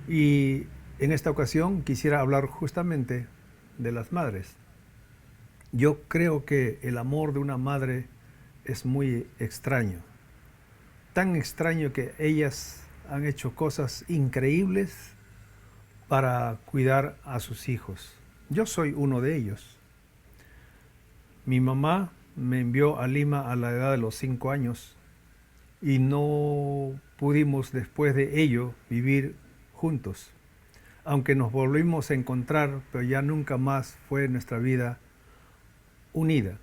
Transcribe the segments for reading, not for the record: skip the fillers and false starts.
Y en esta ocasión quisiera hablar justamente de las madres. Yo creo que el amor de una madre es muy extraño. Tan extraño que ellas han hecho cosas increíbles para cuidar a sus hijos. Yo soy uno de ellos. Mi mamá me envió a Lima a la edad de los 5 años y no pudimos después de ello vivir juntos. Aunque nos volvimos a encontrar, pero ya nunca más fue nuestra vida unida.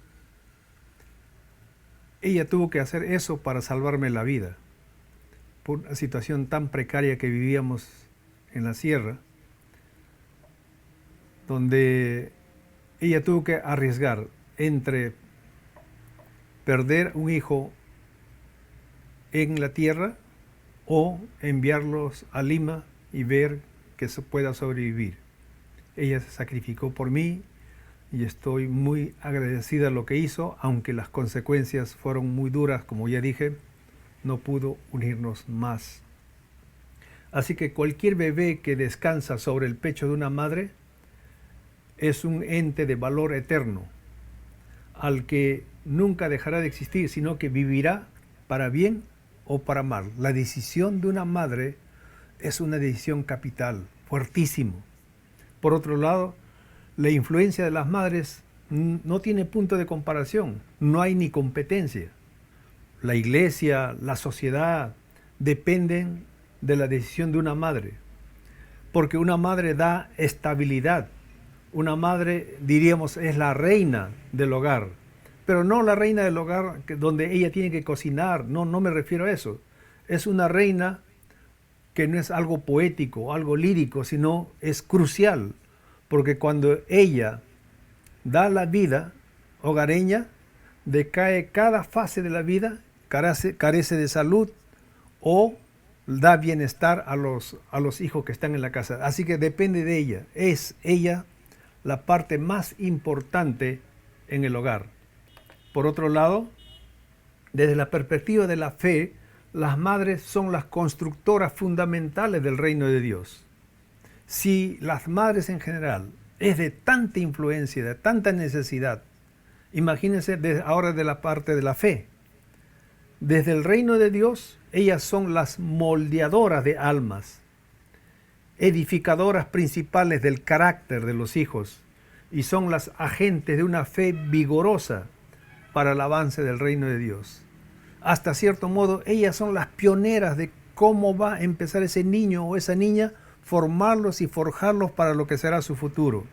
Ella tuvo que hacer eso para salvarme la vida, por una situación tan precaria que vivíamos en la sierra, donde ella tuvo que arriesgar entre perder un hijo en la tierra o enviarlos a Lima y ver que se pueda sobrevivir. Ella se sacrificó por mí y estoy muy agradecida a lo que hizo, aunque las consecuencias fueron muy duras, como ya dije, no pudo unirnos más. Así que cualquier bebé que descansa sobre el pecho de una madre es un ente de valor eterno, al que nunca dejará de existir, sino que vivirá para bien o para mal. La decisión de una madre es una decisión capital, fuertísimo. Por otro lado, la influencia de las madres no tiene punto de comparación, no hay ni competencia. La iglesia, la sociedad dependen de la decisión de una madre, porque una madre da estabilidad. Una madre, diríamos, es la reina del hogar, pero no la reina del hogar donde ella tiene que cocinar, no me refiero a eso. Es una reina que no es algo poético, algo lírico, sino es crucial, porque cuando ella da la vida hogareña, decae cada fase de la vida, carece de salud o da bienestar a los hijos que están en la casa. Así que depende de ella, es ella la parte más importante en el hogar. Por otro lado, desde la perspectiva de la fe, las madres son las constructoras fundamentales del reino de Dios. Si las madres en general es de tanta influencia, de tanta necesidad, imagínense ahora de la parte de la fe. Desde el reino de Dios, ellas son las moldeadoras de almas, edificadoras principales del carácter de los hijos y son las agentes de una fe vigorosa para el avance del reino de Dios. Hasta cierto modo, ellas son las pioneras de cómo va a empezar ese niño o esa niña, formarlos y forjarlos para lo que será su futuro.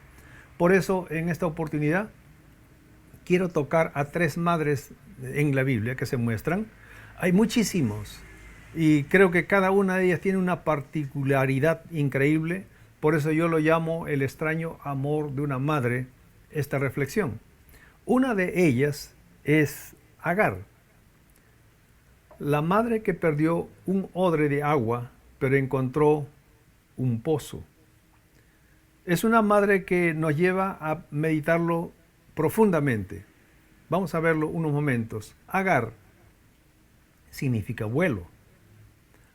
Por eso, en esta oportunidad, quiero tocar a 3 madres en la Biblia que se muestran. Hay muchísimos y creo que cada una de ellas tiene una particularidad increíble. Por eso yo lo llamo el extraño amor de una madre, esta reflexión. Una de ellas es Agar, la madre que perdió un odre de agua, pero encontró un pozo. Es una madre que nos lleva a meditarlo profundamente. Vamos a verlo unos momentos. Agar significa vuelo.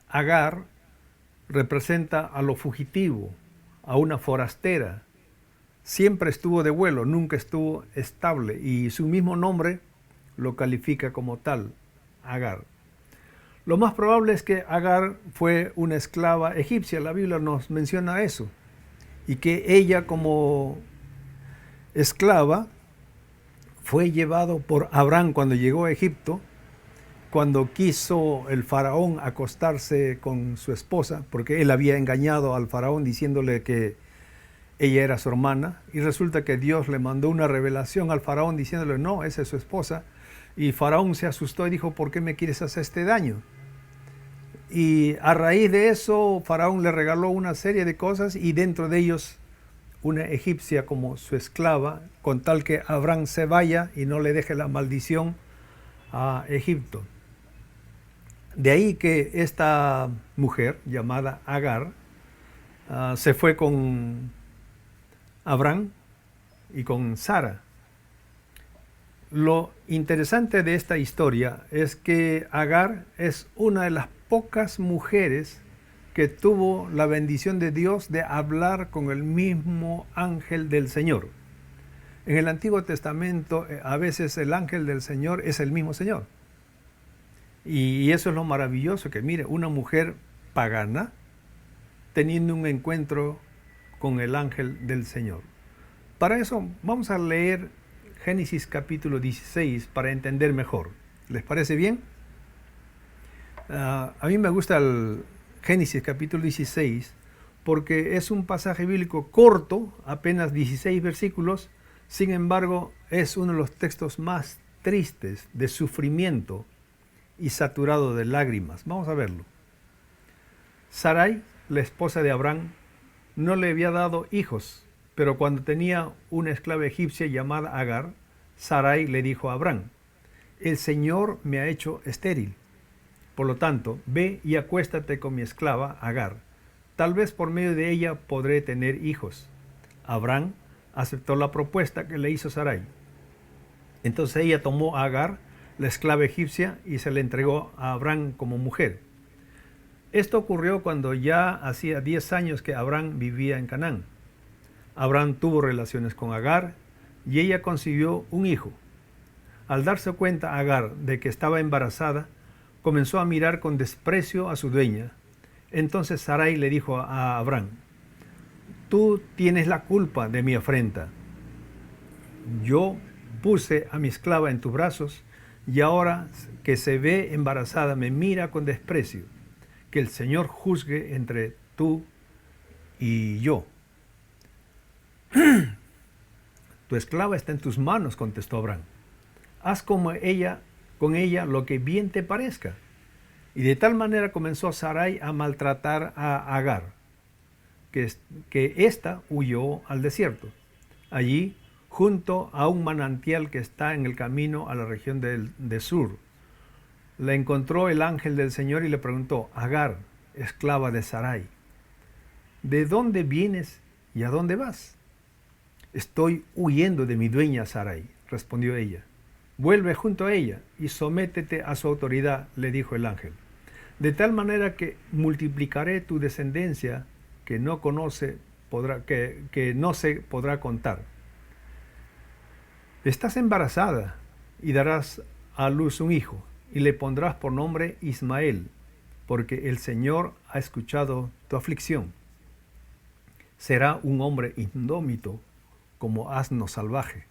Agar representa a lo fugitivo, a una forastera. Siempre estuvo de vuelo, nunca estuvo estable y su mismo nombre lo califica como tal, Agar. Lo más probable es que Agar fue una esclava egipcia, la Biblia nos menciona eso, y que ella como esclava fue llevado por Abraham cuando llegó a Egipto, cuando quiso el faraón acostarse con su esposa, porque él había engañado al faraón diciéndole que ella era su hermana, y resulta que Dios le mandó una revelación al faraón diciéndole, no, esa es su esposa, y faraón se asustó y dijo, ¿por qué me quieres hacer este daño? Y a raíz de eso, faraón le regaló una serie de cosas y dentro de ellos una egipcia como su esclava, con tal que Abraham se vaya y no le deje la maldición a Egipto. De ahí que esta mujer llamada Agar se fue con Abraham y con Sara. Lo interesante de esta historia es que Agar es una de las pocas mujeres que tuvo la bendición de Dios de hablar con el mismo ángel del Señor. En el Antiguo Testamento a veces el ángel del Señor es el mismo Señor. Y eso es lo maravilloso, que mire, una mujer pagana teniendo un encuentro con el ángel del Señor. Para eso vamos a leer Génesis capítulo 16 para entender mejor. ¿Les parece bien? A mí me gusta el Génesis capítulo 16 porque es un pasaje bíblico corto, apenas 16 versículos. Sin embargo, es uno de los textos más tristes, de sufrimiento y saturado de lágrimas. Vamos a verlo. Sarai, la esposa de Abraham, no le había dado hijos, pero cuando tenía una esclava egipcia llamada Agar, Sarai le dijo a Abraham: el Señor me ha hecho estéril. Por lo tanto, ve y acuéstate con mi esclava Agar. Tal vez por medio de ella podré tener hijos. Abraham aceptó la propuesta que le hizo Sarai. Entonces ella tomó a Agar, la esclava egipcia, y se la entregó a Abraham como mujer. Esto ocurrió cuando ya hacía 10 años que Abraham vivía en Canaán. Abraham tuvo relaciones con Agar y ella concibió un hijo. Al darse cuenta Agar de que estaba embarazada, comenzó a mirar con desprecio a su dueña. Entonces Sarai le dijo a Abraham: tú tienes la culpa de mi afrenta. Yo puse a mi esclava en tus brazos y ahora que se ve embarazada me mira con desprecio. Que el Señor juzgue entre tú y yo. Tu esclava está en tus manos, contestó Abraham. Haz con ella lo que bien te parezca. Y de tal manera comenzó Sarai a maltratar a Agar, que ésta huyó al desierto. Allí, junto a un manantial que está en el camino a la región de Sur, la encontró el ángel del Señor y le preguntó: Agar, esclava de Sarai, ¿de dónde vienes y a dónde vas? Estoy huyendo de mi dueña Sarai, respondió ella. Vuelve junto a ella y sométete a su autoridad, le dijo el ángel. De tal manera que multiplicaré tu descendencia que no se podrá contar. Estás embarazada y darás a luz un hijo, y le pondrás por nombre Ismael, porque el Señor ha escuchado tu aflicción. Será un hombre indómito como asno salvaje.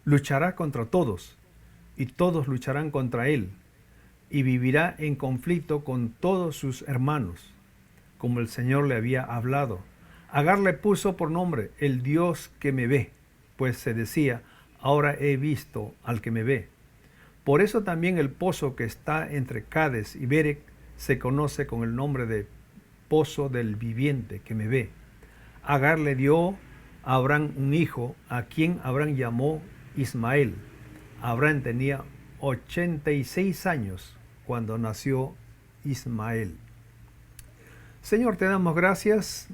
Luchará contra todos, y todos lucharán contra él, y vivirá en conflicto con todos sus hermanos, como el Señor le había hablado. Agar le puso por nombre el Dios que me ve, pues se decía: ahora he visto al que me ve. Por eso también el pozo que está entre Cades y Berec se conoce con el nombre de pozo del viviente que me ve. Agar le dio a Abraham un hijo, a quien Abraham llamó Ismael. Abraham tenía 86 años cuando nació Ismael. Señor, te damos gracias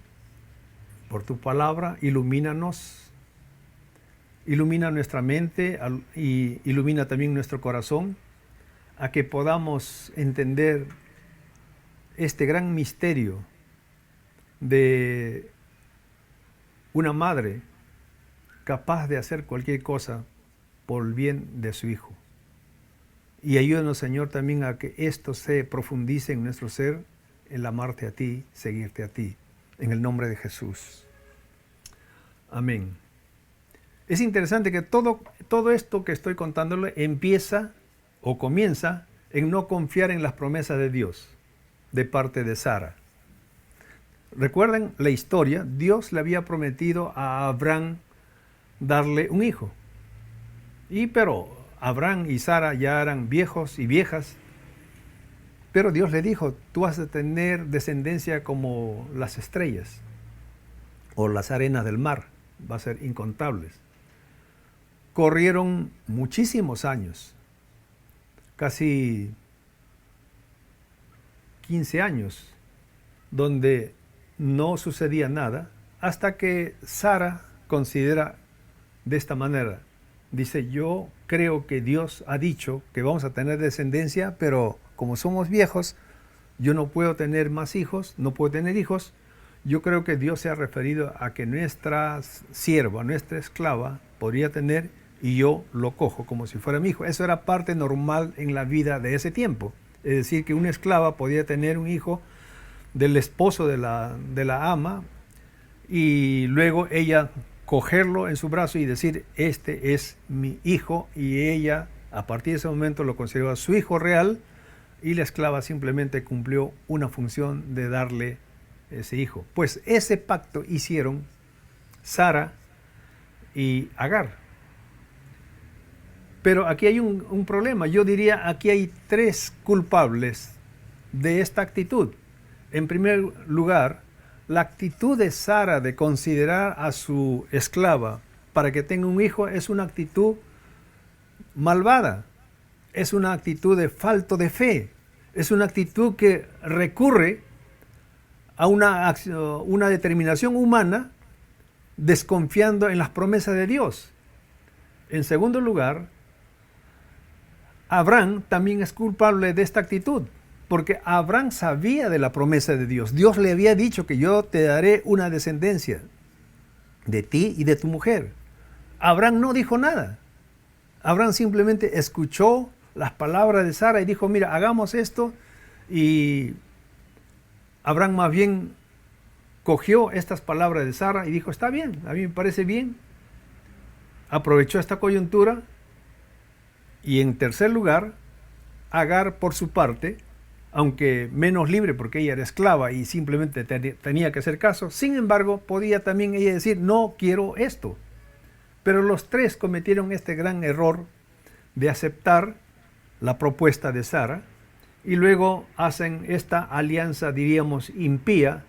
por tu palabra. Ilumínanos, ilumina nuestra mente y ilumina también nuestro corazón, a que podamos entender este gran misterio de una madre capaz de hacer cualquier cosa por el bien de su hijo. Y ayúdanos, Señor, también a que esto se profundice en nuestro ser, el amarte a ti, seguirte a ti, en el nombre de Jesús. Amén. Es interesante que todo esto que estoy contándole comienza en no confiar en las promesas de Dios de parte de Sara. Recuerden la historia, Dios le había prometido a Abraham darle un hijo. Pero Abraham y Sara ya eran viejos y viejas, pero Dios le dijo: tú vas a tener descendencia como las estrellas o las arenas del mar, va a ser incontables. Corrieron muchísimos años, casi 15 años, donde no sucedía nada, hasta que Sara considera de esta manera. Dice: yo creo que Dios ha dicho que vamos a tener descendencia, pero como somos viejos, yo no puedo tener más hijos, no puedo tener hijos, yo creo que Dios se ha referido a que nuestra sierva, nuestra esclava, podría tener y yo lo cojo como si fuera mi hijo. Eso era parte normal en la vida de ese tiempo. Es decir, que una esclava podía tener un hijo del esposo de la ama y luego ella cogerlo en su brazo y decir, este es mi hijo, y ella a partir de ese momento lo consideraba su hijo real, y la esclava simplemente cumplió una función de darle ese hijo. Pues ese pacto hicieron Sara y Agar. Pero aquí hay un problema. Yo diría, aquí hay tres culpables de esta actitud. En primer lugar, la actitud de Sara de considerar a su esclava para que tenga un hijo es una actitud malvada. Es una actitud de falto de fe. Es una actitud que recurre a una determinación humana desconfiando en las promesas de Dios. En segundo lugar, Abraham también es culpable de esta actitud, porque Abraham sabía de la promesa de Dios. Dios le había dicho que yo te daré una descendencia de ti y de tu mujer. Abraham no dijo nada. Abraham simplemente escuchó las palabras de Sara y dijo, mira, hagamos esto. Y Abraham más bien cogió estas palabras de Sara y dijo, está bien, a mí me parece bien. Aprovechó esta coyuntura. Y en tercer lugar, Agar, por su parte, aunque menos libre porque ella era esclava y simplemente tenía que hacer caso, sin embargo, podía también ella decir, no quiero esto. Pero los tres cometieron este gran error de aceptar la propuesta de Sara y luego hacen esta alianza, diríamos, impía,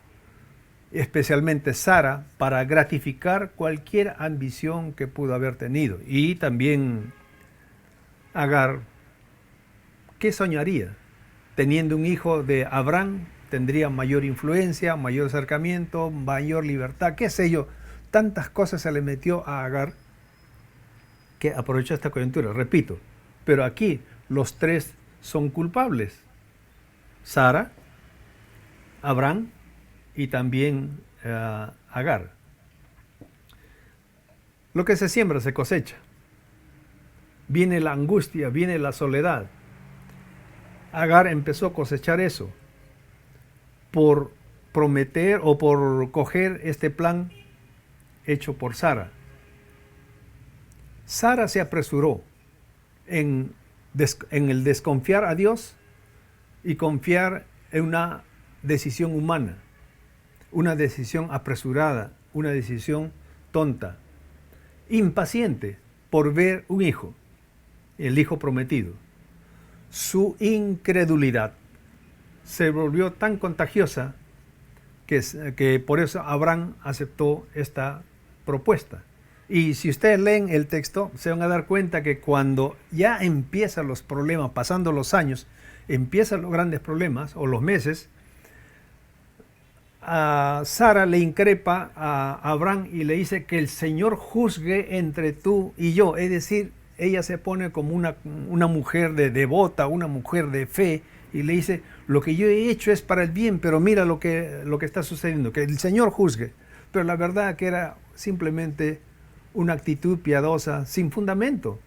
especialmente Sara, para gratificar cualquier ambición que pudo haber tenido. Y también Agar, ¿qué soñaría? Teniendo un hijo de Abraham, tendría mayor influencia, mayor acercamiento, mayor libertad, qué sé yo. Tantas cosas se le metió a Agar que aprovechó esta coyuntura, repito. Pero aquí los tres son culpables. Sara, Abraham y también Agar. Lo que se siembra se cosecha. Viene la angustia, viene la soledad. Agar empezó a cosechar eso por prometer o por coger este plan hecho por Sara. Sara se apresuró en el desconfiar a Dios y confiar en una decisión humana, una decisión apresurada, una decisión tonta, impaciente por ver un hijo, el hijo prometido. Su incredulidad se volvió tan contagiosa que por eso Abraham aceptó esta propuesta. Y si ustedes leen el texto, se van a dar cuenta que cuando ya empiezan los problemas, pasando los años, empiezan los grandes problemas o los meses, a Sara le increpa a Abraham y le dice que el Señor juzgue entre tú y yo. Es decir, ella se pone como una mujer devota, una mujer de fe, y le dice, lo que yo he hecho es para el bien, pero mira lo que está sucediendo, que el Señor juzgue. Pero la verdad que era simplemente una actitud piadosa sin fundamento,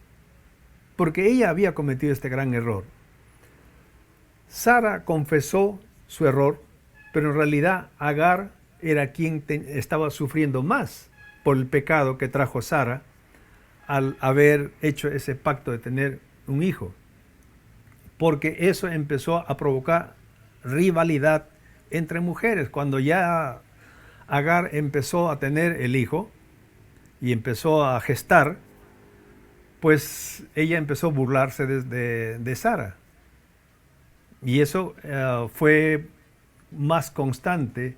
porque ella había cometido este gran error. Sara confesó su error, pero en realidad Agar era quien estaba sufriendo más por el pecado que trajo Sara al haber hecho ese pacto de tener un hijo, porque eso empezó a provocar rivalidad entre mujeres. Cuando ya Agar empezó a tener el hijo y empezó a gestar, pues ella empezó a burlarse de Sara. Y eso fue más constante.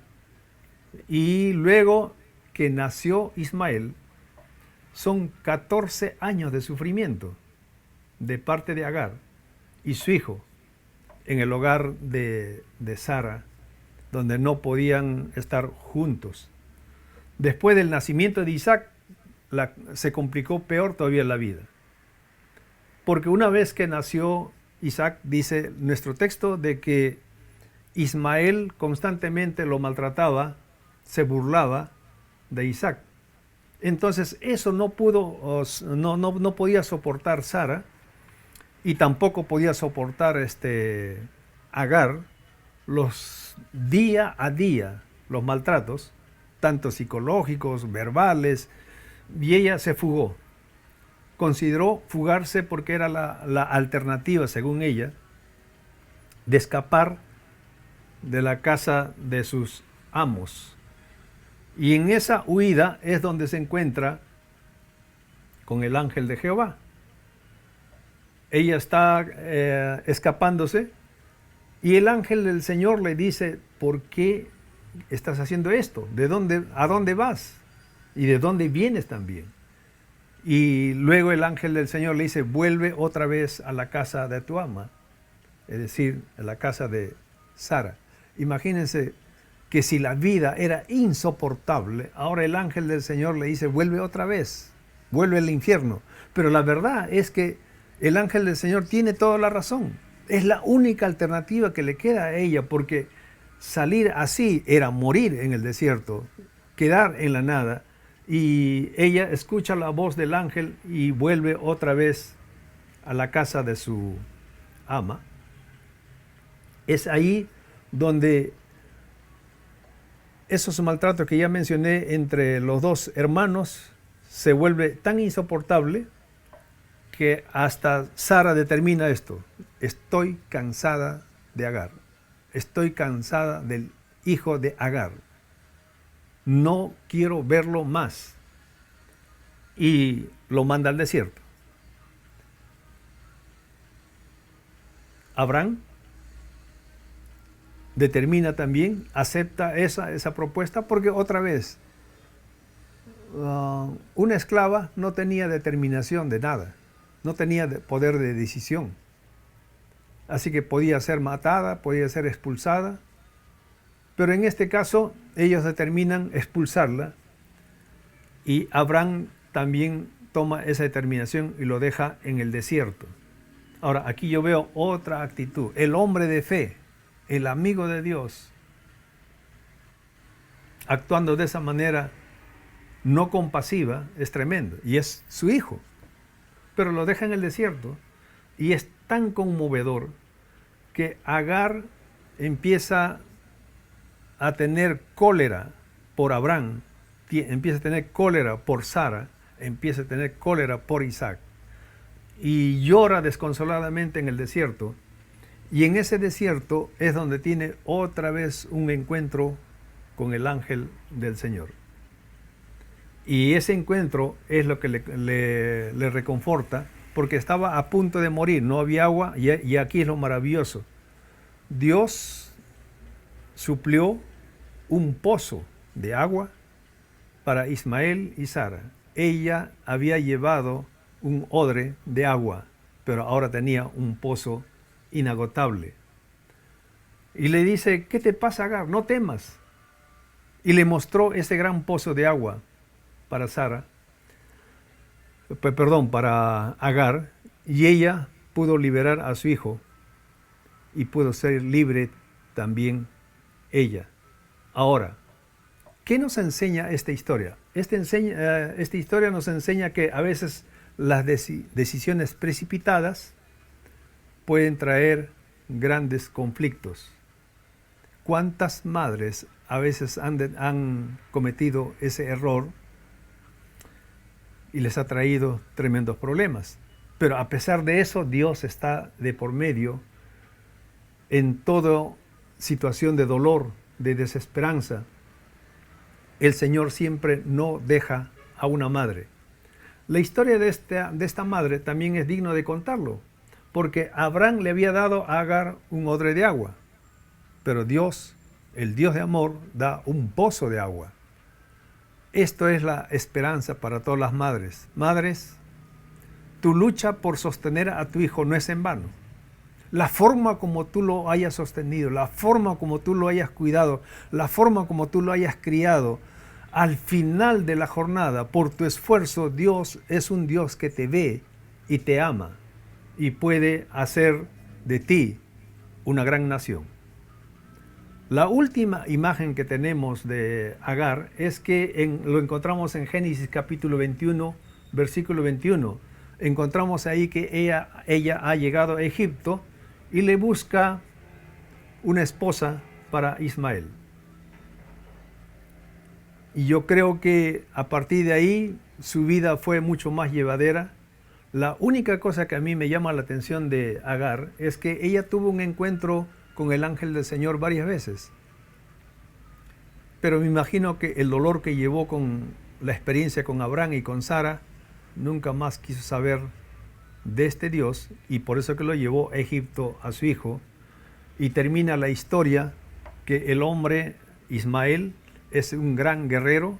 Y luego que nació Ismael, son 14 años de sufrimiento de parte de Agar y su hijo en el hogar de Sara, donde no podían estar juntos. Después del nacimiento de Isaac, se complicó peor todavía la vida. Porque una vez que nació Isaac, dice nuestro texto de que Ismael constantemente lo maltrataba, se burlaba de Isaac. Entonces eso no podía soportar Sara, y tampoco podía soportar Agar, los día a día, los maltratos, tanto psicológicos, verbales, y ella se fugó. Consideró fugarse porque era la alternativa, según ella, de escapar de la casa de sus amos. Y en esa huida es donde se encuentra con el ángel de Jehová. Ella está escapándose y el ángel del Señor le dice: ¿por qué estás haciendo esto? ¿A dónde vas? ¿Y de dónde vienes también? Y luego el ángel del Señor le dice: vuelve otra vez a la casa de tu ama, es decir, a la casa de Sara. Imagínense que si la vida era insoportable, ahora el ángel del Señor le dice: vuelve otra vez, vuelve al infierno. Pero la verdad es que el ángel del Señor tiene toda la razón. Es la única alternativa que le queda a ella, porque salir así era morir en el desierto, quedar en la nada. Y ella escucha la voz del ángel y vuelve otra vez a la casa de su ama. Es ahí donde esos maltratos que ya mencioné entre los dos hermanos se vuelve tan insoportable que hasta Sara determina esto: estoy cansada de Agar, estoy cansada del hijo de Agar, no quiero verlo más. Y lo manda al desierto. Abraham determina también, acepta esa propuesta, porque otra vez, una esclava no tenía determinación de nada, no tenía poder de decisión. Así que podía ser matada, podía ser expulsada, pero en este caso ellos determinan expulsarla, y Abraham también toma esa determinación y lo deja en el desierto. Ahora, aquí yo veo otra actitud. El hombre de fe, el amigo de Dios, actuando de esa manera no compasiva, es tremendo. Y es su hijo. Pero lo deja en el desierto, y es tan conmovedor que Agar empieza a tener cólera por Abraham, empieza a tener cólera por Sara, empieza a tener cólera por Isaac, y llora desconsoladamente en el desierto. Y en ese desierto es donde tiene otra vez un encuentro con el ángel del Señor. Y ese encuentro es lo que le reconforta, porque estaba a punto de morir, no había agua, y aquí es lo maravilloso. Dios suplió un pozo de agua para Ismael y Sara. Ella había llevado un odre de agua, pero ahora tenía un pozo inagotable. Y le dice: ¿qué te pasa, Agar? No temas. Y le mostró ese gran pozo de agua para para Agar, y ella pudo liberar a su hijo y pudo ser libre también ella. Ahora, ¿qué nos enseña esta historia? Esta historia nos enseña que a veces las decisiones precipitadas pueden traer grandes conflictos. ¿Cuántas madres a veces han cometido ese error y les ha traído tremendos problemas? Pero a pesar de eso, Dios está de por medio en toda situación de dolor, de desesperanza. El Señor siempre no deja a una madre. La historia de esta madre también es digno de contarlo, porque Abraham le había dado a Agar un odre de agua, pero Dios, el Dios de amor, da un pozo de agua. Esto es la esperanza para todas las madres. Madres, tu lucha por sostener a tu hijo no es en vano. La forma como tú lo hayas sostenido, la forma como tú lo hayas cuidado, la forma como tú lo hayas criado, al final de la jornada, por tu esfuerzo, Dios es un Dios que te ve y te ama y puede hacer de ti una gran nación. La última imagen que tenemos de Agar es que lo encontramos en Génesis capítulo 21, versículo 21. Encontramos ahí que ella ha llegado a Egipto y le busca una esposa para Ismael. Y yo creo que a partir de ahí su vida fue mucho más llevadera. La única cosa que a mí me llama la atención de Agar es que ella tuvo un encuentro con el ángel del Señor varias veces. Pero me imagino que el dolor que llevó con la experiencia con Abraham y con Sara, nunca más quiso saber de este Dios, y por eso que lo llevó a Egipto a su hijo. Y termina la historia que el hombre Ismael es un gran guerrero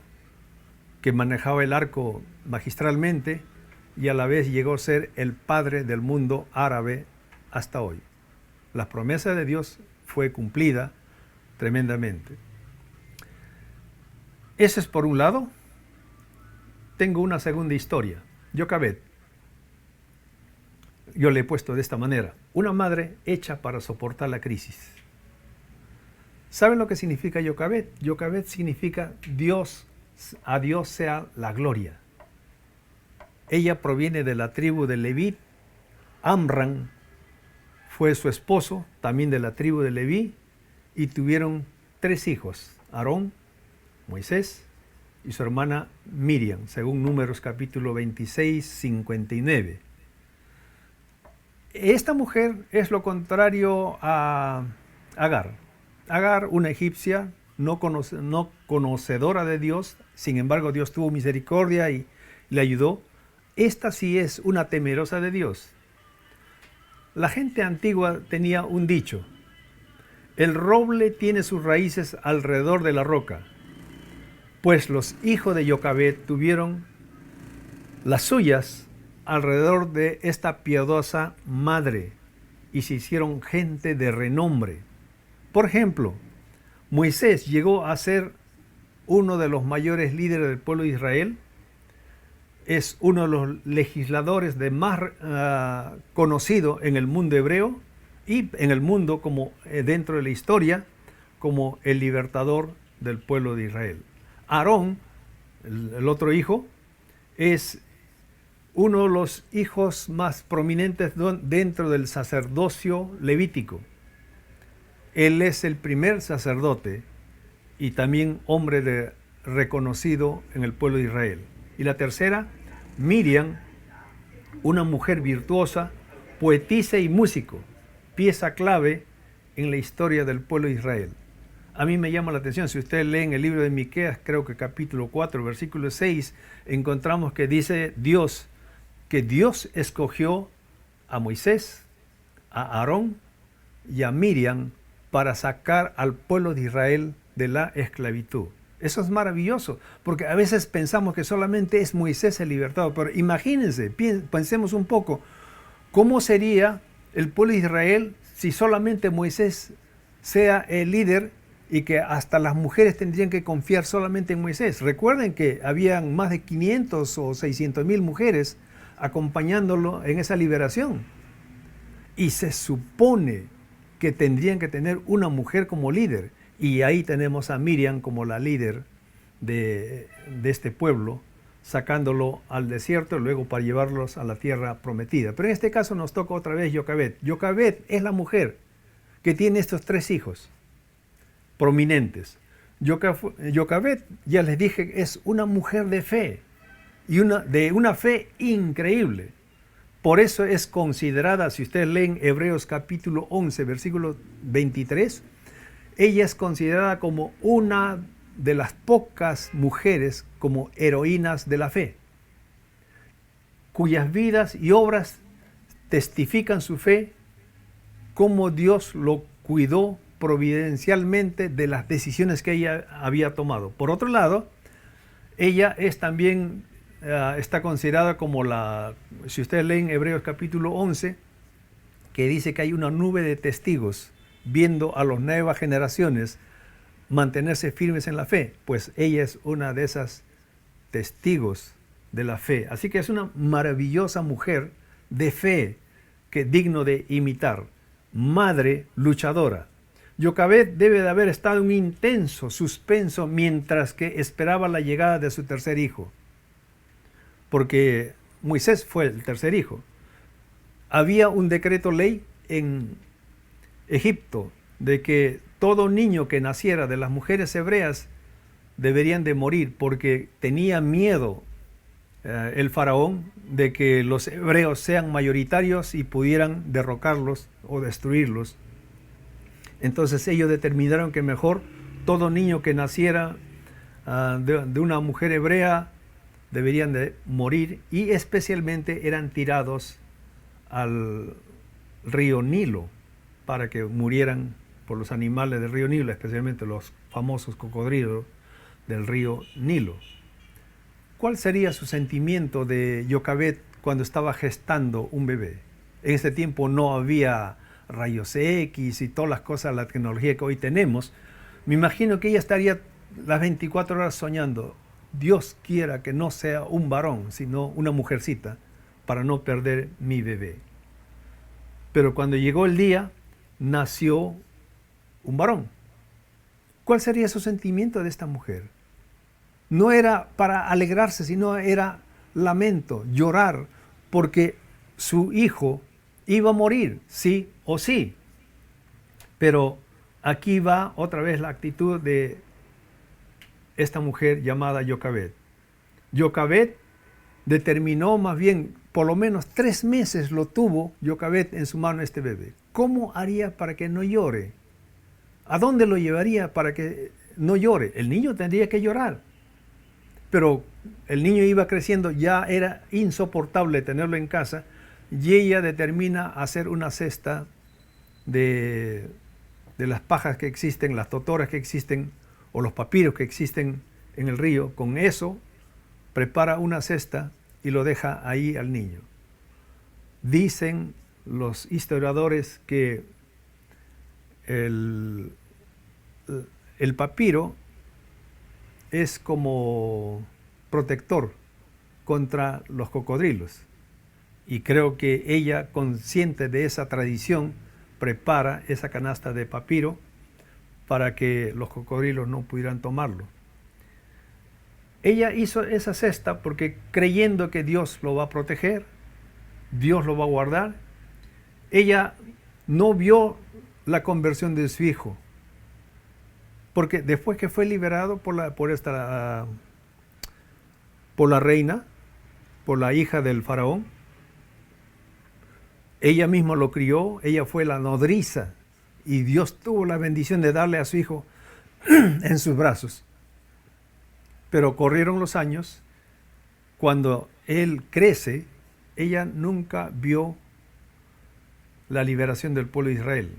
que manejaba el arco magistralmente y a la vez llegó a ser el padre del mundo árabe hasta hoy. La promesa de Dios fue cumplida tremendamente. Ese es por un lado. Tengo una segunda historia. Joquebed. Yo le he puesto de esta manera: una madre hecha para soportar la crisis. ¿Saben lo que significa Joquebed? Joquebed significa Dios, a Dios sea la gloria. Ella proviene de la tribu de Leví. Amram fue su esposo, también de la tribu de Leví, y tuvieron 3 hijos: Aarón, Moisés y su hermana Miriam, según Números capítulo 26, 59. Esta mujer es lo contrario a Agar. Agar, una egipcia, no conocedora de Dios, sin embargo Dios tuvo misericordia y le ayudó. Esta sí es una temerosa de Dios. La gente antigua tenía un dicho: el roble tiene sus raíces alrededor de la roca. Pues los hijos de Joquebed tuvieron las suyas alrededor de esta piadosa madre y se hicieron gente de renombre. Por ejemplo, Moisés llegó a ser uno de los mayores líderes del pueblo de Israel. Es uno de los legisladores de más conocido en el mundo hebreo y en el mundo como dentro de la historia como el libertador del pueblo de Israel. Aarón, el otro hijo, es uno de los hijos más prominentes dentro del sacerdocio levítico. Él es el primer sacerdote y también hombre reconocido en el pueblo de Israel. Y la tercera, Miriam, una mujer virtuosa, poetisa y músico, pieza clave en la historia del pueblo de Israel. A mí me llama la atención, si ustedes leen el libro de Miqueas, creo que capítulo 4, versículo 6, encontramos que dice Dios, que Dios escogió a Moisés, a Aarón y a Miriam para sacar al pueblo de Israel de la esclavitud. Eso es maravilloso, porque a veces pensamos que solamente es Moisés el libertador, pero imagínense, pensemos un poco, ¿cómo sería el pueblo de Israel si solamente Moisés sea el líder y que hasta las mujeres tendrían que confiar solamente en Moisés? Recuerden que habían más de 500 o 600,000 mujeres acompañándolo en esa liberación. Y se supone que tendrían que tener una mujer como líder. Y ahí tenemos a Miriam como la líder de este pueblo, sacándolo al desierto y luego para llevarlos a la tierra prometida. Pero en este caso nos toca otra vez Joquebed. Joquebed es la mujer que tiene estos 3 hijos prominentes. Joquebed, ya les dije, es una mujer de fe y de una fe increíble. Por eso es considerada, si ustedes leen Hebreos capítulo 11, versículo 23, ella es considerada como una de las pocas mujeres como heroínas de la fe, cuyas vidas y obras testifican su fe, cómo Dios lo cuidó providencialmente de las decisiones que ella había tomado. Por otro lado, ella es también, está considerada como si ustedes leen Hebreos capítulo 11, que dice que hay una nube de testigos viendo a las nuevas generaciones mantenerse firmes en la fe, pues ella es una de esas testigos de la fe. Así que es una maravillosa mujer de fe que digno de imitar, madre luchadora. Jocabed debe de haber estado en un intenso suspenso mientras que esperaba la llegada de su tercer hijo, porque Moisés fue el tercer hijo. Había un decreto ley en Egipto de que todo niño que naciera de las mujeres hebreas deberían de morir, porque tenía miedo el faraón de que los hebreos sean mayoritarios y pudieran derrocarlos o destruirlos. Entonces ellos determinaron que mejor todo niño que naciera de una mujer hebrea deberían de morir, y especialmente eran tirados al río Nilo para que murieran por los animales del río Nilo, especialmente los famosos cocodrilos del río Nilo. ¿Cuál sería su sentimiento de Jocabed cuando estaba gestando un bebé? En ese tiempo no había rayos X y todas las cosas, la tecnología que hoy tenemos. Me imagino que ella estaría las 24 horas soñando: Dios quiera que no sea un varón, sino una mujercita, para no perder mi bebé. Pero cuando llegó el día, nació un varón. ¿Cuál sería su sentimiento de esta mujer? No era para alegrarse, sino era lamento, llorar, porque su hijo iba a morir, sí o sí. Pero aquí va otra vez la actitud de esta mujer llamada Jocabed. Jocabed determinó, más bien, por lo menos 3 meses lo tuvo Jocabed en su mano este bebé. ¿Cómo haría para que no llore? ¿A dónde lo llevaría para que no llore? El niño tendría que llorar. Pero el niño iba creciendo, ya era insoportable tenerlo en casa, y ella determina hacer una cesta de las pajas que existen, las totoras que existen, o los papiros que existen en el río. Con eso prepara una cesta y lo deja ahí al niño. Dicen los historiadores que el papiro es como protector contra los cocodrilos. Y creo que ella, consciente de esa tradición, prepara esa canasta de papiro para que los cocodrilos no pudieran tomarlo. Ella hizo esa cesta porque creyendo que Dios lo va a proteger, Dios lo va a guardar. Ella no vio la conversión de su hijo, porque después que fue liberado por la reina, por la hija del faraón, ella misma lo crió, ella fue la nodriza, y Dios tuvo la bendición de darle a su hijo en sus brazos. Pero corrieron los años, cuando él crece, ella nunca vio la liberación del pueblo de Israel.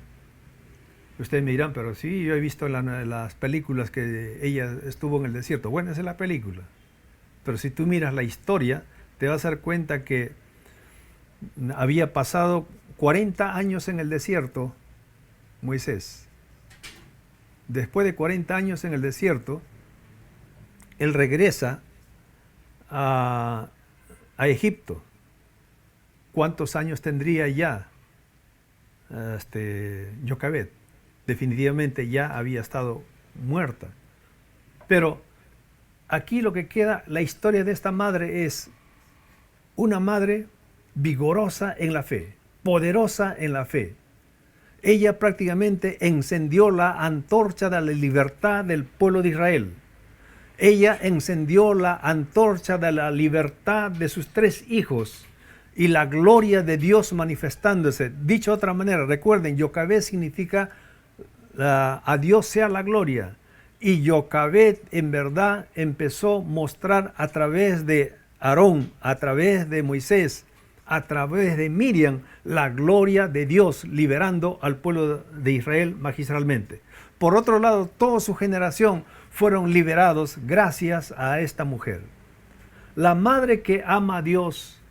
Ustedes me dirán, pero sí, yo he visto en las películas que ella estuvo en el desierto. Bueno, esa es la película. Pero si tú miras la historia, te vas a dar cuenta que había pasado 40 años en el desierto Moisés. Después de 40 años en el desierto, él regresa a Egipto. ¿Cuántos años tendría ya Jocabed? Definitivamente ya había estado muerta. Pero aquí lo que queda, la historia de esta madre es una madre vigorosa en la fe, poderosa en la fe. Ella prácticamente encendió la antorcha de la libertad del pueblo de Israel. Ella encendió la antorcha de la libertad de sus 3 hijos y la gloria de Dios manifestándose. Dicho de otra manera, recuerden, Jocabed significa a Dios sea la gloria. Y Jocabed en verdad empezó a mostrar a través de Aarón, a través de Moisés, a través de Miriam, la gloria de Dios, liberando al pueblo de Israel magistralmente. Por otro lado, toda su generación fueron liberados gracias a esta mujer. La madre que ama a Dios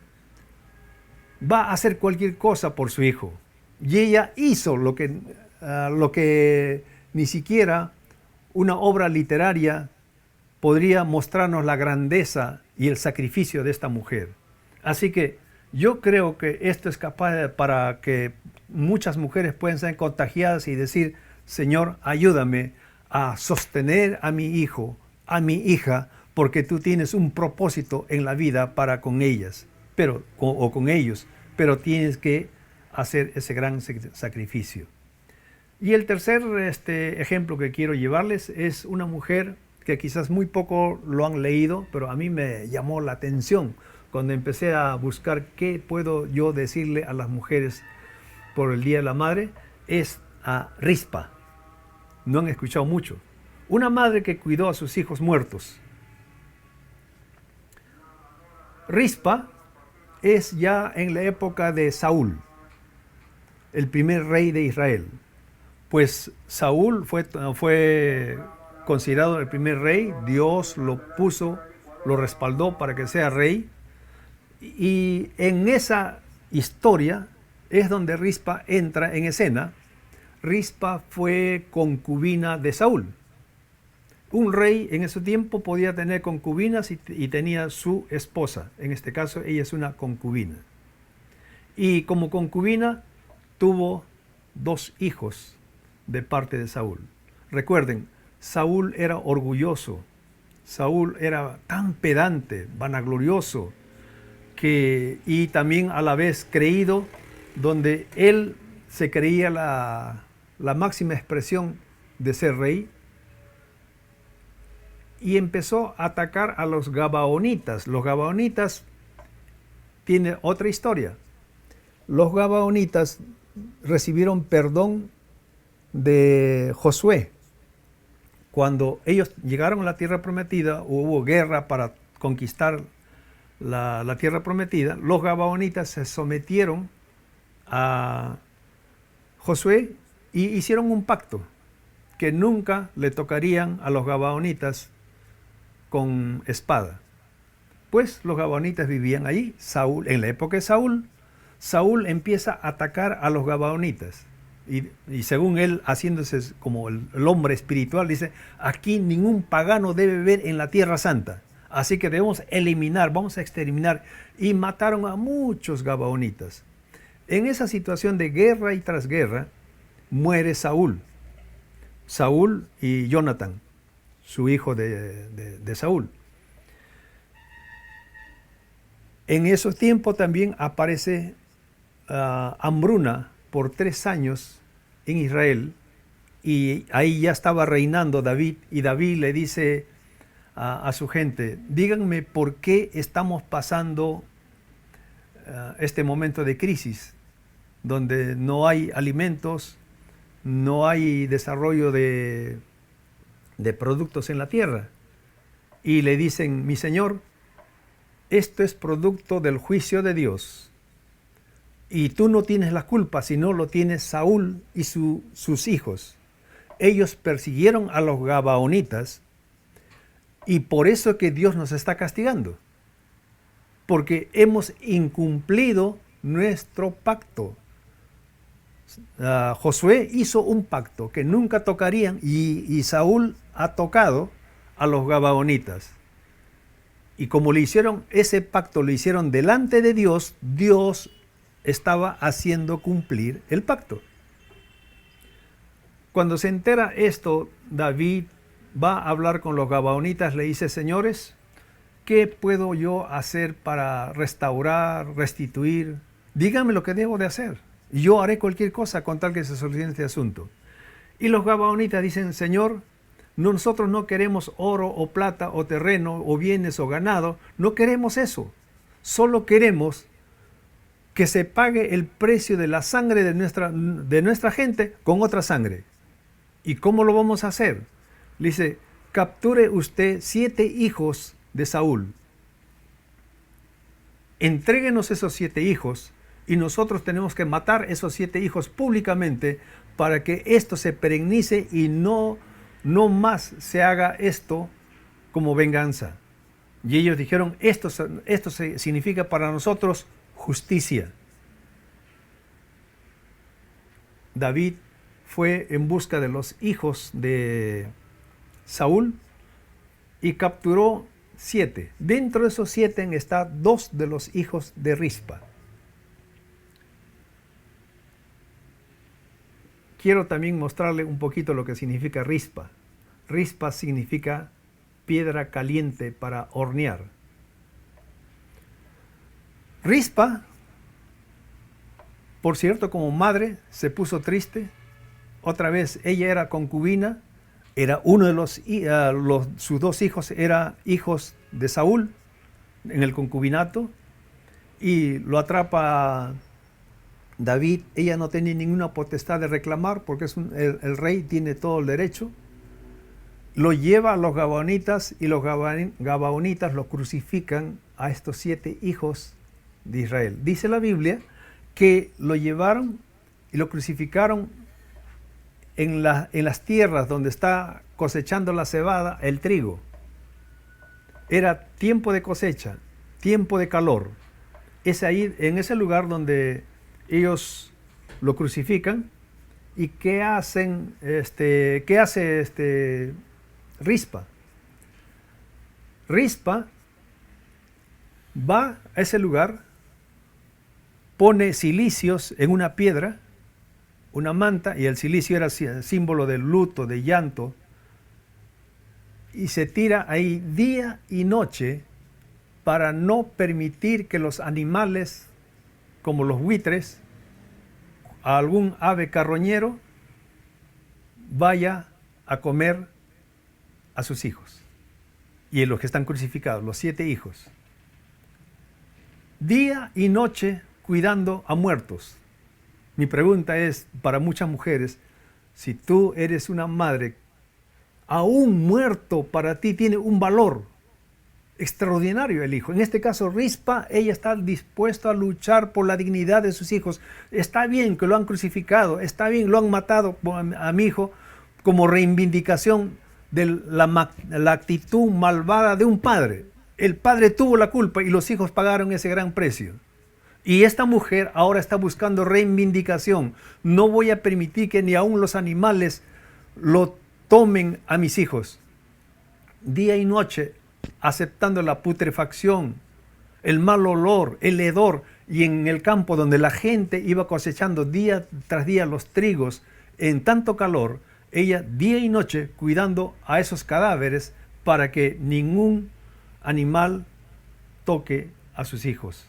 va a hacer cualquier cosa por su hijo. Y ella hizo lo que ni siquiera una obra literaria podría mostrarnos la grandeza y el sacrificio de esta mujer. Así que yo creo que esto es capaz para que muchas mujeres puedan ser contagiadas y decir, Señor, ayúdame a sostener a mi hijo, a mi hija, porque tú tienes un propósito en la vida para con ellas, o con ellos, pero tienes que hacer ese gran sacrificio. Y el tercer ejemplo que quiero llevarles es una mujer que quizás muy poco lo han leído, pero a mí me llamó la atención cuando empecé a buscar qué puedo yo decirle a las mujeres por el Día de la Madre, es a Rispa. No han escuchado mucho. Una madre que cuidó a sus hijos muertos. Rispa es ya en la época de Saúl, el primer rey de Israel. Pues Saúl fue considerado el primer rey, Dios lo puso, lo respaldó para que sea rey. Y en esa historia es donde Rispa entra en escena. Rispa fue concubina de Saúl. Un rey en ese tiempo podía tener concubinas y tenía su esposa. En este caso, ella es una concubina. Y como concubina tuvo 2 hijos de parte de Saúl. Recuerden, Saúl era orgulloso. Saúl era tan pedante, vanaglorioso, y también a la vez creído, donde él se creía la máxima expresión de ser rey, y empezó a atacar a los gabaonitas. Los gabaonitas tienen otra historia. Los gabaonitas recibieron perdón de Josué. Cuando ellos llegaron a la tierra prometida, hubo guerra para conquistar la tierra prometida. Los gabaonitas se sometieron a Josué y hicieron un pacto que nunca le tocarían a los gabaonitas con espada. Pues los gabaonitas vivían allí. Saúl, en la época de Saúl empieza a atacar a los gabaonitas. Y según él, haciéndose como el hombre espiritual, dice, aquí ningún pagano debe ver en la tierra santa. Así que debemos eliminar, vamos a exterminar. Y mataron a muchos gabaonitas. En esa situación de guerra y tras guerra, muere Saúl. Saúl y Jonatán, su hijo de Saúl. En esos tiempos también aparece hambruna por 3 años en Israel, y ahí ya estaba reinando David, y David le dice a su gente, díganme por qué estamos pasando este momento de crisis, donde no hay alimentos, no hay desarrollo de productos en la tierra. Y le dicen, mi señor, esto es producto del juicio de Dios. Y tú no tienes la culpa, sino lo tiene Saúl y sus hijos. Ellos persiguieron a los gabaonitas, y por eso que Dios nos está castigando. Porque hemos incumplido nuestro pacto. Josué hizo un pacto que nunca tocarían, y Saúl ha tocado a los gabaonitas. Y como le hicieron ese pacto, lo hicieron delante de Dios, Dios estaba haciendo cumplir el pacto. Cuando se entera esto, David va a hablar con los gabaonitas, le dice, señores, ¿qué puedo yo hacer para restaurar, restituir? Díganme lo que debo de hacer. Yo haré cualquier cosa con tal que se solucione este asunto. Y los gabaonitas dicen, Señor, nosotros no queremos oro o plata o terreno o bienes o ganado, no queremos eso. Solo queremos que se pague el precio de la sangre de nuestra gente con otra sangre. ¿Y cómo lo vamos a hacer? Le dice, capture usted 7 hijos de Saúl. Entréguenos esos 7 hijos, y nosotros tenemos que matar esos 7 hijos públicamente para que esto se perenice y no más se haga esto como venganza. Y ellos dijeron, esto significa para nosotros justicia. David fue en busca de los hijos de Saúl y capturó 7. Dentro de esos 7 están 2 de los hijos de Rispa. quiero también mostrarle un poquito lo que significa rispa. Rispa significa piedra caliente para hornear. Rispa, por cierto, como madre, se puso triste. Otra vez, ella era concubina, era uno de sus dos hijos, eran hijos de Saúl en el concubinato, y lo atrapa David. Ella no tenía ninguna potestad de reclamar, porque el rey tiene todo el derecho. Lo lleva a los gabaonitas, y los gabaonitas lo crucifican a estos 7 hijos de Israel. Dice la Biblia que lo llevaron y lo crucificaron en las tierras donde está cosechando la cebada, el trigo. Era tiempo de cosecha, tiempo de calor. Es ahí, en ese lugar donde ellos lo crucifican. ¿Y qué hacen? ¿Qué hace Rispa? Rispa va a ese lugar, pone cilicios en una piedra, una manta, y el cilicio era símbolo de luto, de llanto, y se tira ahí día y noche para no permitir que los animales, como los buitres, algún ave carroñero, vaya a comer a sus hijos. Y en los que están crucificados, los 7 hijos. Día y noche cuidando a muertos. Mi pregunta es, para muchas mujeres, si tú eres una madre, aún muerto para ti tiene un valor extraordinario el hijo. En este caso, Rispa, ella está dispuesta a luchar por la dignidad de sus hijos. Está bien que lo han crucificado, está bien, lo han matado a mi hijo como reivindicación de la actitud malvada de un padre. El padre tuvo la culpa y los hijos pagaron ese gran precio. Y esta mujer ahora está buscando reivindicación. No voy a permitir que ni aun los animales lo tomen a mis hijos. Día y noche, aceptando la putrefacción, el mal olor, el hedor, y en el campo donde la gente iba cosechando día tras día los trigos en tanto calor, ella día y noche cuidando a esos cadáveres para que ningún animal toque a sus hijos.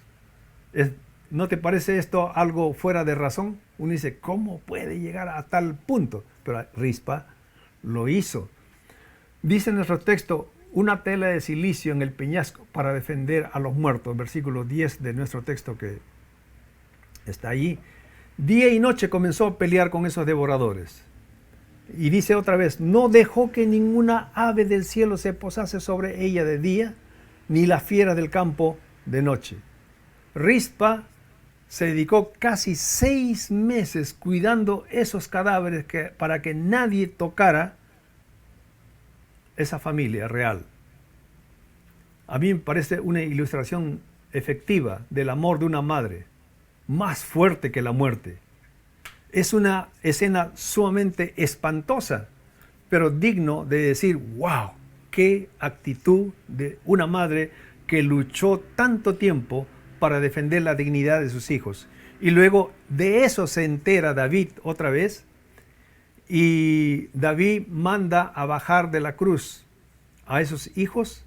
¿No te parece esto algo fuera de razón? Uno dice, ¿cómo puede llegar a tal punto? Pero Rispa lo hizo. Dice en nuestro texto, una tela de cilicio en el peñasco para defender a los muertos. Versículo 10 de nuestro texto que está allí. Día y noche comenzó a pelear con esos devoradores. Y dice otra vez, no dejó que ninguna ave del cielo se posase sobre ella de día, ni la fiera del campo de noche. Rispa se dedicó casi 6 meses cuidando esos cadáveres para que nadie tocara esa familia real. A mí me parece una ilustración efectiva del amor de una madre, más fuerte que la muerte. Es una escena sumamente espantosa, pero digno de decir, wow, qué actitud de una madre que luchó tanto tiempo para defender la dignidad de sus hijos. Y luego de eso se entera David otra vez, y David manda a bajar de la cruz a esos hijos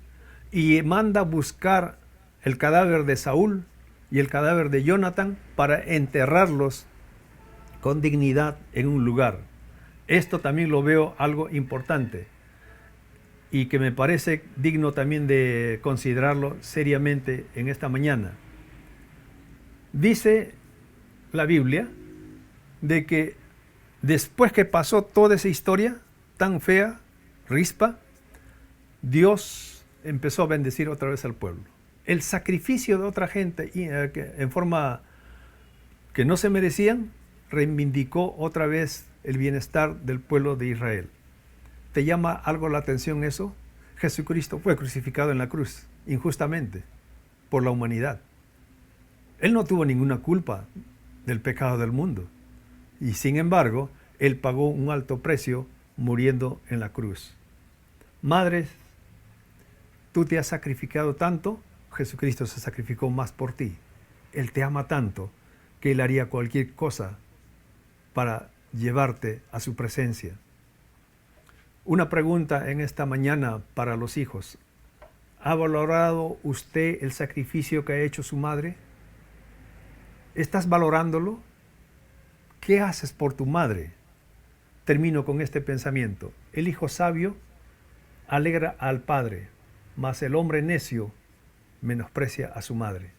y manda buscar el cadáver de Saúl y el cadáver de Jonathan para enterrarlos con dignidad en un lugar. Esto también lo veo algo importante y que me parece digno también de considerarlo seriamente en esta mañana. Dice la Biblia de que después que pasó toda esa historia tan fea, Rispa, Dios empezó a bendecir otra vez al pueblo. El sacrificio de otra gente en forma que no se merecían, reivindicó otra vez el bienestar del pueblo de Israel. ¿Te llama algo la atención eso? Jesucristo fue crucificado en la cruz injustamente por la humanidad. Él no tuvo ninguna culpa del pecado del mundo. Y sin embargo, Él pagó un alto precio muriendo en la cruz. Madres, tú te has sacrificado tanto, Jesucristo se sacrificó más por ti. Él te ama tanto que Él haría cualquier cosa para llevarte a su presencia. Una pregunta en esta mañana para los hijos. ¿Ha valorado usted el sacrificio que ha hecho su madre? ¿Estás valorándolo? ¿Qué haces por tu madre? Termino con este pensamiento. El hijo sabio alegra al padre, mas el hombre necio menosprecia a su madre.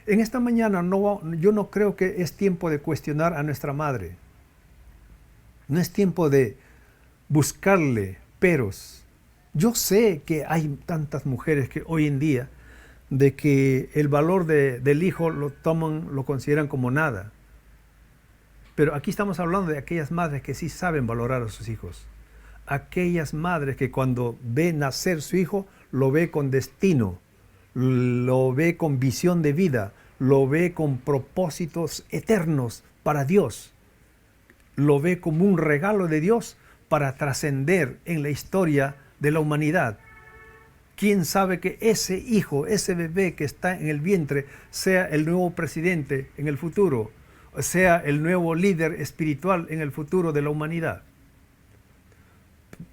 En esta mañana yo no creo que es tiempo de cuestionar a nuestra madre. No es tiempo de buscarle peros. Yo sé que hay tantas mujeres que hoy en día de que el valor del hijo lo consideran como nada. Pero aquí estamos hablando de aquellas madres que sí saben valorar a sus hijos. Aquellas madres que cuando ve nacer su hijo, lo ve con destino, lo ve con visión de vida, lo ve con propósitos eternos para Dios, lo ve como un regalo de Dios para trascender en la historia de la humanidad. ¿Quién sabe que ese hijo, ese bebé que está en el vientre, sea el nuevo presidente en el futuro, sea el nuevo líder espiritual en el futuro de la humanidad?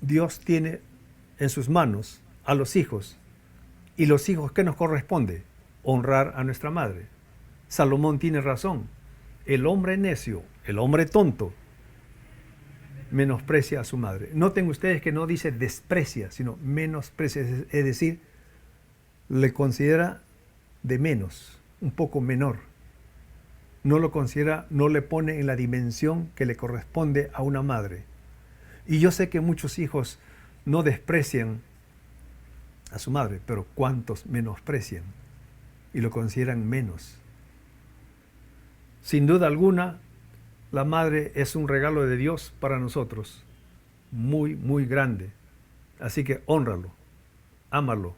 Dios tiene en sus manos a los hijos. ¿Y los hijos qué nos corresponde? Honrar a nuestra madre. Salomón tiene razón. El hombre necio, el hombre tonto, menosprecia a su madre. Noten ustedes que no dice desprecia, sino menosprecia, es decir, le considera de menos, un poco menor. No lo considera, no le pone en la dimensión que le corresponde a una madre. Y yo sé que muchos hijos no desprecian a su madre, pero ¿cuántos menosprecian y lo consideran menos? Sin duda alguna, la madre es un regalo de Dios para nosotros, muy, muy grande. Así que hónralo, ámalo,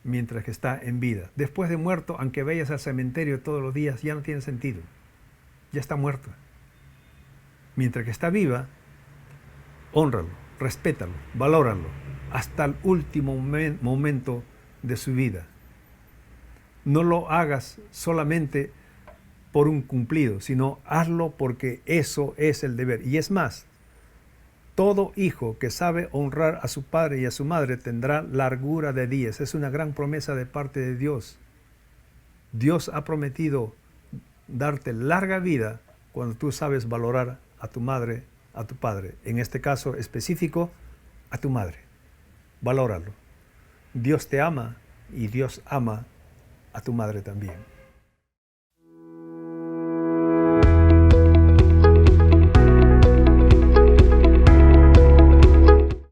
mientras que está en vida. Después de muerto, aunque vayas al cementerio todos los días, ya no tiene sentido. Ya está muerto. Mientras que está viva, hónralo, respétalo, valóralo, hasta el último momento de su vida. No lo hagas solamente por un cumplido, sino hazlo porque eso es el deber. Y es más, todo hijo que sabe honrar a su padre y a su madre tendrá largura de días. Es una gran promesa de parte de Dios. Dios ha prometido darte larga vida cuando tú sabes valorar a tu madre, a tu padre. En este caso específico, a tu madre. Valóralo. Dios te ama y Dios ama a tu madre también.